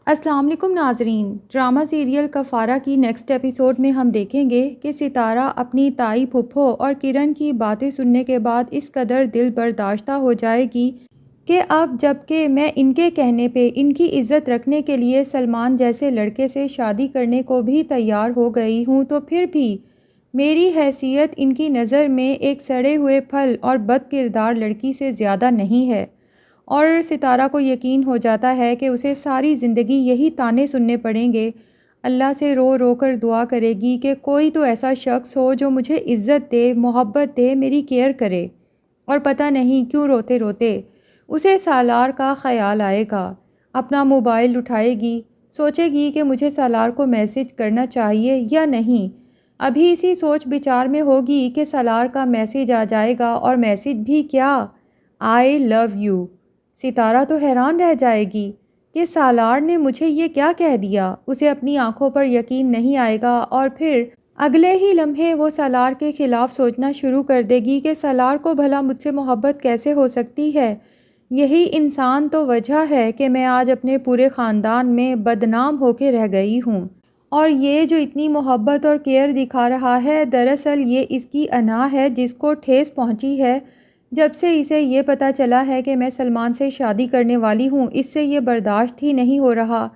السلام علیکم ناظرین، ڈرامہ سیریل کفارہ کی نیکسٹ ایپیسوڈ میں ہم دیکھیں گے کہ ستارہ اپنی تائی پھپھو اور کرن کی باتیں سننے کے بعد اس قدر دل برداشتہ ہو جائے گی کہ اب جب کہ میں ان کے کہنے پہ ان کی عزت رکھنے کے لیے سلمان جیسے لڑکے سے شادی کرنے کو بھی تیار ہو گئی ہوں تو پھر بھی میری حیثیت ان کی نظر میں ایک سڑے ہوئے پھل اور بد کردار لڑکی سے زیادہ نہیں ہے۔ اور ستارہ کو یقین ہو جاتا ہے کہ اسے ساری زندگی یہی طعنے سننے پڑیں گے۔ اللہ سے رو رو کر دعا کرے گی کہ کوئی تو ایسا شخص ہو جو مجھے عزت دے، محبت دے، میری کیئر کرے۔ اور پتہ نہیں کیوں روتے روتے اسے سالار کا خیال آئے گا۔ اپنا موبائل اٹھائے گی، سوچے گی کہ مجھے سالار کو میسج کرنا چاہیے یا نہیں۔ ابھی اسی سوچ بچار میں ہوگی کہ سالار کا میسج آ جائے گا، اور میسج بھی کیا، آئی لو یو۔ ستارہ تو حیران رہ جائے گی کہ سالار نے مجھے یہ کیا کہہ دیا۔ اسے اپنی آنکھوں پر یقین نہیں آئے گا، اور پھر اگلے ہی لمحے وہ سالار کے خلاف سوچنا شروع کر دے گی کہ سالار کو بھلا مجھ سے محبت کیسے ہو سکتی ہے۔ یہی انسان تو وجہ ہے کہ میں آج اپنے پورے خاندان میں بدنام ہو کے رہ گئی ہوں، اور یہ جو اتنی محبت اور کیئر دکھا رہا ہے، دراصل یہ اس کی انا ہے جس کو ٹھیس پہنچی ہے جب سے اسے یہ پتہ چلا ہے کہ میں سلمان سے شادی کرنے والی ہوں۔ اس سے یہ برداشت ہی نہیں ہو رہا،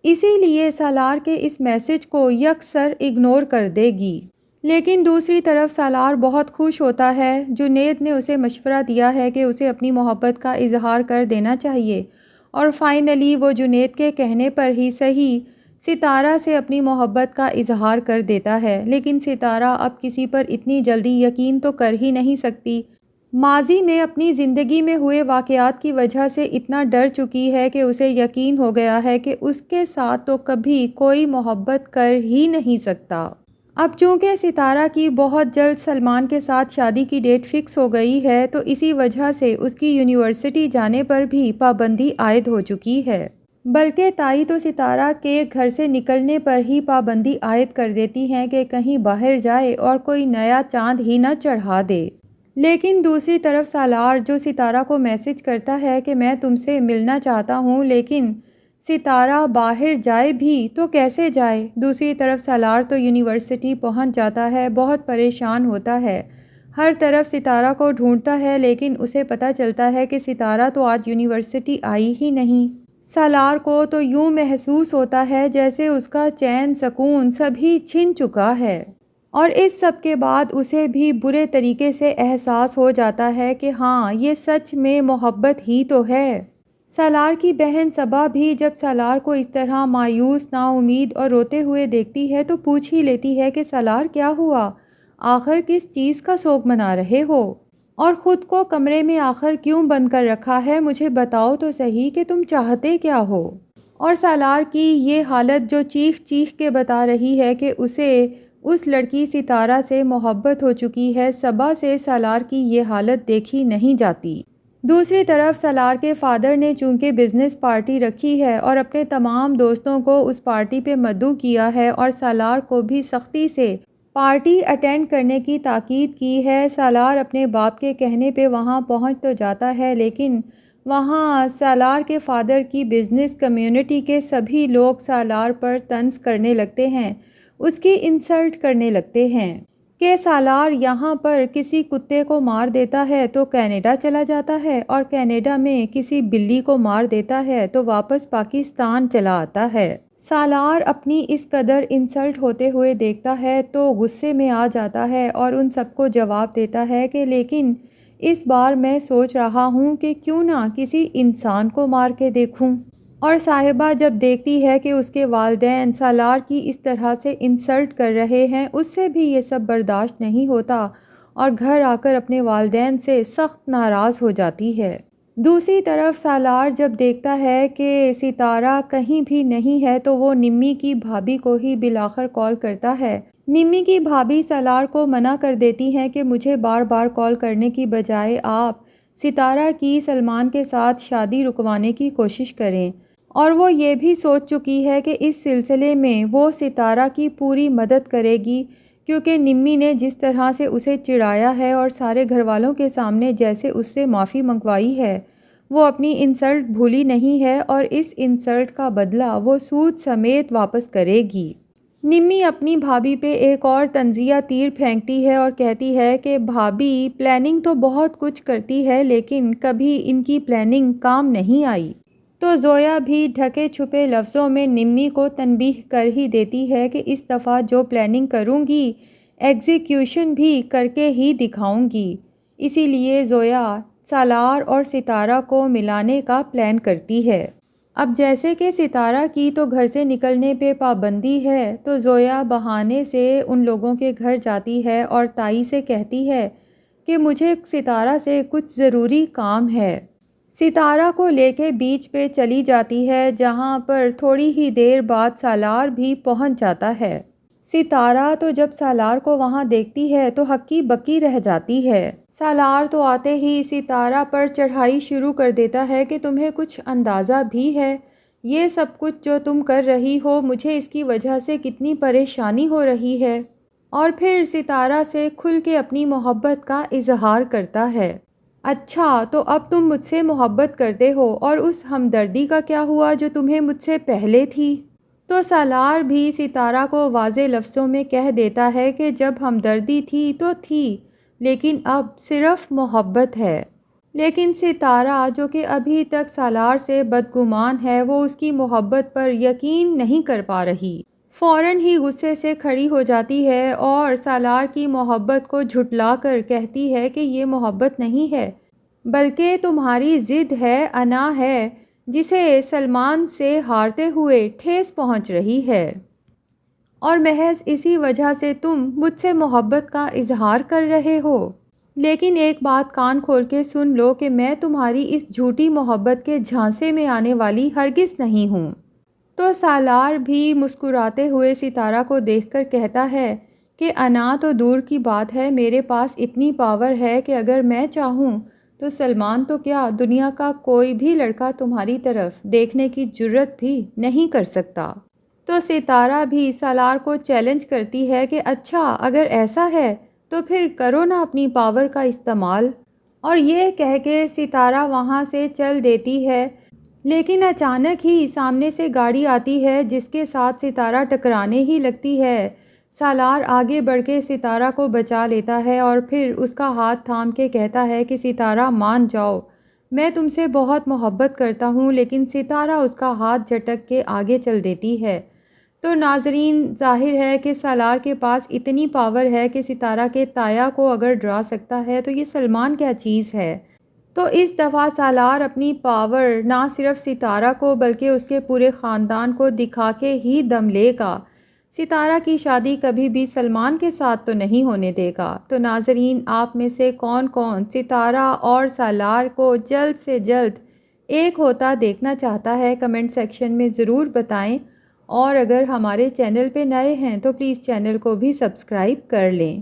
اسی لیے سالار کے اس میسج کو یکسر اگنور کر دے گی۔ لیکن دوسری طرف سالار بہت خوش ہوتا ہے۔ جنید نے اسے مشورہ دیا ہے کہ اسے اپنی محبت کا اظہار کر دینا چاہیے، اور فائنلی وہ جنید کے کہنے پر ہی صحیح ستارہ سے اپنی محبت کا اظہار کر دیتا ہے۔ لیکن ستارہ اب کسی پر اتنی جلدی یقین تو کر ہی نہیں سکتی۔ ماضی میں اپنی زندگی میں ہوئے واقعات کی وجہ سے اتنا ڈر چکی ہے کہ اسے یقین ہو گیا ہے کہ اس کے ساتھ تو کبھی کوئی محبت کر ہی نہیں سکتا۔ اب چونکہ ستارہ کی بہت جلد سلمان کے ساتھ شادی کی ڈیٹ فکس ہو گئی ہے، تو اسی وجہ سے اس کی یونیورسٹی جانے پر بھی پابندی عائد ہو چکی ہے۔ بلکہ تائی تو ستارہ کے گھر سے نکلنے پر ہی پابندی عائد کر دیتی ہیں کہ کہیں باہر جائے اور کوئی نیا چاند ہی نہ چڑھا دے۔ لیکن دوسری طرف سالار جو ستارہ کو میسج کرتا ہے کہ میں تم سے ملنا چاہتا ہوں، لیکن ستارہ باہر جائے بھی تو کیسے جائے۔ دوسری طرف سالار تو یونیورسٹی پہنچ جاتا ہے، بہت پریشان ہوتا ہے، ہر طرف ستارہ کو ڈھونڈتا ہے، لیکن اسے پتہ چلتا ہے کہ ستارہ تو آج یونیورسٹی آئی ہی نہیں۔ سالار کو تو یوں محسوس ہوتا ہے جیسے اس کا چین سکون سبھی چھن چکا ہے، اور اس سب کے بعد اسے بھی برے طریقے سے احساس ہو جاتا ہے کہ ہاں، یہ سچ میں محبت ہی تو ہے۔ سالار کی بہن صبا بھی جب سالار کو اس طرح مایوس، نا امید اور روتے ہوئے دیکھتی ہے تو پوچھ ہی لیتی ہے کہ سالار کیا ہوا؟ آخر کس چیز کا سوگ منا رہے ہو؟ اور خود کو کمرے میں آخر کیوں بند کر رکھا ہے؟ مجھے بتاؤ تو صحیح کہ تم چاہتے کیا ہو؟ اور سالار کی یہ حالت جو چیخ چیخ کے بتا رہی ہے کہ اسے اس لڑکی ستارہ سے محبت ہو چکی ہے، صبا سے سالار کی یہ حالت دیکھی نہیں جاتی۔ دوسری طرف سالار کے فادر نے چونکہ بزنس پارٹی رکھی ہے اور اپنے تمام دوستوں کو اس پارٹی پہ مدعو کیا ہے، اور سالار کو بھی سختی سے پارٹی اٹینڈ کرنے کی تاکید کی ہے۔ سالار اپنے باپ کے کہنے پہ وہاں پہنچ تو جاتا ہے، لیکن وہاں سالار کے فادر کی بزنس کمیونٹی کے سبھی لوگ سالار پر طنز کرنے لگتے ہیں، اس کی انسلٹ کرنے لگتے ہیں کہ سالار یہاں پر کسی کتے کو مار دیتا ہے تو کینیڈا چلا جاتا ہے، اور کینیڈا میں کسی بلی کو مار دیتا ہے تو واپس پاکستان چلا آتا ہے۔ سالار اپنی اس قدر انسلٹ ہوتے ہوئے دیکھتا ہے تو غصے میں آ جاتا ہے، اور ان سب کو جواب دیتا ہے کہ لیکن اس بار میں سوچ رہا ہوں کہ کیوں نہ کسی انسان کو مار کے دیکھوں۔ اور صاحبہ جب دیکھتی ہے کہ اس کے والدین سالار کی اس طرح سے انسلٹ کر رہے ہیں، اس سے بھی یہ سب برداشت نہیں ہوتا، اور گھر آ کر اپنے والدین سے سخت ناراض ہو جاتی ہے۔ دوسری طرف سالار جب دیکھتا ہے کہ ستارہ کہیں بھی نہیں ہے تو وہ نمی کی بھابھی کو ہی بالآخر کال کرتا ہے۔ نمی کی بھابھی سالار کو منع کر دیتی ہیں کہ مجھے بار بار کال کرنے کی بجائے آپ ستارہ کی سلمان کے ساتھ شادی رکوانے کی کوشش کریں، اور وہ یہ بھی سوچ چکی ہے کہ اس سلسلے میں وہ ستارہ کی پوری مدد کرے گی، کیونکہ نمی نے جس طرح سے اسے چڑھایا ہے اور سارے گھر والوں کے سامنے جیسے اس سے معافی منگوائی ہے، وہ اپنی انسلٹ بھولی نہیں ہے اور اس انسلٹ کا بدلہ وہ سود سمیت واپس کرے گی۔ نمی اپنی بھابھی پہ ایک اور طنزیہ تیر پھینکتی ہے اور کہتی ہے کہ بھابھی پلاننگ تو بہت کچھ کرتی ہے لیکن کبھی ان کی پلاننگ کام نہیں آئی۔ تو زویا بھی ڈھکے چھپے لفظوں میں نمی کو تنبیہ کر ہی دیتی ہے کہ اس دفعہ جو پلاننگ کروں گی ایگزیکیوشن بھی کر کے ہی دکھاؤں گی۔ اسی لیے زویا سالار اور ستارہ کو ملانے کا پلان کرتی ہے۔ اب جیسے کہ ستارہ کی تو گھر سے نکلنے پہ پابندی ہے تو زویا بہانے سے ان لوگوں کے گھر جاتی ہے اور تائی سے کہتی ہے کہ مجھے ستارہ سے کچھ ضروری کام ہے۔ ستارہ کو لے کے بیچ پہ چلی جاتی ہے جہاں پر تھوڑی ہی دیر بعد سالار بھی پہنچ جاتا ہے۔ ستارہ تو جب سالار کو وہاں دیکھتی ہے تو ہکی بکی رہ جاتی ہے۔ سالار تو آتے ہی ستارہ پر چڑھائی شروع کر دیتا ہے کہ تمہیں کچھ اندازہ بھی ہے یہ سب کچھ جو تم کر رہی ہو مجھے اس کی وجہ سے کتنی پریشانی ہو رہی ہے، اور پھر ستارہ سے کھل کے اپنی محبت کا اظہار کرتا ہے۔ اچھا تو اب تم مجھ سے محبت کرتے ہو اور اس ہمدردی کا کیا ہوا جو تمہیں مجھ سے پہلے تھی؟ تو سالار بھی ستارہ کو واضح لفظوں میں کہہ دیتا ہے کہ جب ہمدردی تھی تو تھی لیکن اب صرف محبت ہے۔ لیکن ستارہ جو کہ ابھی تک سالار سے بدگمان ہے وہ اس کی محبت پر یقین نہیں کر پا رہی۔ فوراً ہی غصے سے کھڑی ہو جاتی ہے اور سالار کی محبت کو جھٹلا کر کہتی ہے کہ یہ محبت نہیں ہے بلکہ تمہاری ضد ہے، انا ہے جسے سلمان سے ہارتے ہوئے ٹھیس پہنچ رہی ہے، اور محض اسی وجہ سے تم مجھ سے محبت کا اظہار کر رہے ہو۔ لیکن ایک بات کان کھول کے سن لو کہ میں تمہاری اس جھوٹی محبت کے جھانسے میں آنے والی ہرگز نہیں ہوں۔ تو سالار بھی مسکراتے ہوئے ستارہ کو دیکھ کر کہتا ہے کہ انا تو دور کی بات ہے، میرے پاس اتنی پاور ہے کہ اگر میں چاہوں تو سلمان تو کیا دنیا کا کوئی بھی لڑکا تمہاری طرف دیکھنے کی جرت بھی نہیں کر سکتا۔ تو ستارہ بھی سالار کو چیلنج کرتی ہے کہ اچھا اگر ایسا ہے تو پھر کرو نا اپنی پاور کا استعمال، اور یہ کہہ کے ستارہ وہاں سے چل دیتی ہے۔ لیکن اچانک ہی سامنے سے گاڑی آتی ہے جس کے ساتھ ستارہ ٹکرانے ہی لگتی ہے۔ سالار آگے بڑھ کے ستارہ کو بچا لیتا ہے اور پھر اس کا ہاتھ تھام کے کہتا ہے کہ ستارہ مان جاؤ، میں تم سے بہت محبت کرتا ہوں، لیکن ستارہ اس کا ہاتھ جھٹک کے آگے چل دیتی ہے۔ تو ناظرین ظاہر ہے کہ سالار کے پاس اتنی پاور ہے کہ ستارہ کے تایا کو اگر ڈرا سکتا ہے تو یہ سلمان کیا چیز ہے۔ تو اس دفعہ سالار اپنی پاور نہ صرف ستارہ کو بلکہ اس کے پورے خاندان کو دکھا کے ہی دم لے گا۔ ستارہ کی شادی کبھی بھی سلمان کے ساتھ تو نہیں ہونے دے گا۔ تو ناظرین آپ میں سے کون کون ستارہ اور سالار کو جلد سے جلد ایک ہوتا دیکھنا چاہتا ہے کمنٹ سیکشن میں ضرور بتائیں، اور اگر ہمارے چینل پہ نئے ہیں تو پلیز چینل کو بھی سبسکرائب کر لیں۔